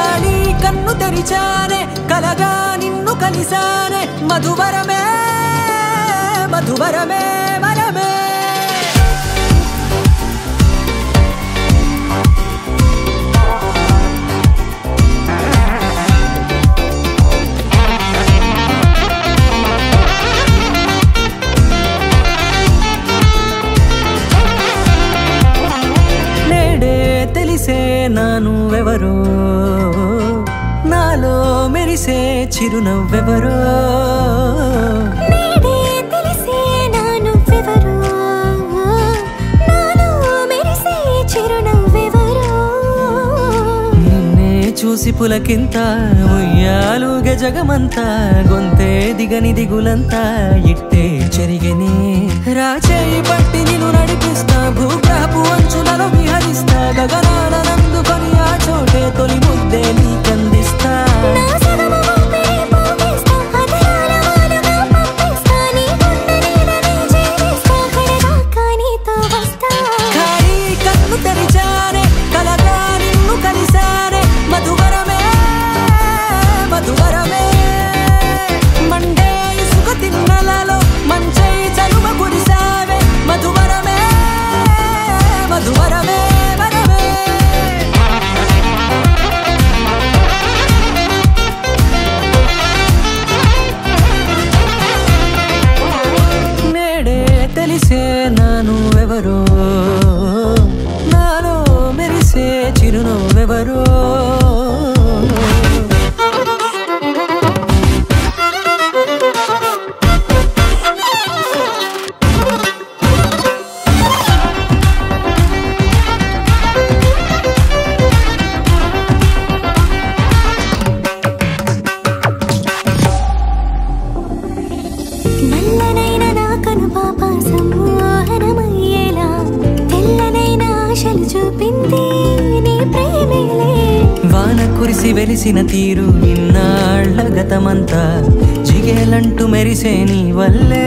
ఖాళీ కన్ను తెరిచానే కలగా నిన్ను కలిసానే మధువరమే మధువరమే వరమే తెలిసే నానువెవరో నాలో మెరిసే చిరునవ్వెవరో తెలిసే నానువెవరో నాలో మెరిసే చిరునవ్వెవరో నిన్నే చూసి పులకింత ఉయ్యాలుగ జగమంతా గొంతే దిగని దిగులంతా ఇట్టే చెరిగని రాచేయి పట్టి నిన్ను నడిపిస్తా భూగ్రహపు అంచులలో విహరిస్తా గగనాలనందుకొని ఆ చోటే తొలి ముద్దే నీకందిస్తా ఖాళీ కన్ను తెరిచానే కలగా నిన్ను కలిసానే మధువరమే మధువరమే మండే ఇసుక తిన్నలలో మంచై చలువ కురిసావే మధువరమే మధువరమే వరమే నేడే తెలిసే నానువెవరో నాలో మెరిసే చిరునవ్వెవరో నల్లనైన నా కనుపాప సమ్మోహనమయ్యేలా తెల్లనైన ఆశలు చూపింది నీ ప్రేమేలే వాన కురిసి వెలిసిన తీరు ఇన్నాళ్ల గతమంతా జిగేలంటూ మెరిసే నీ వల్లే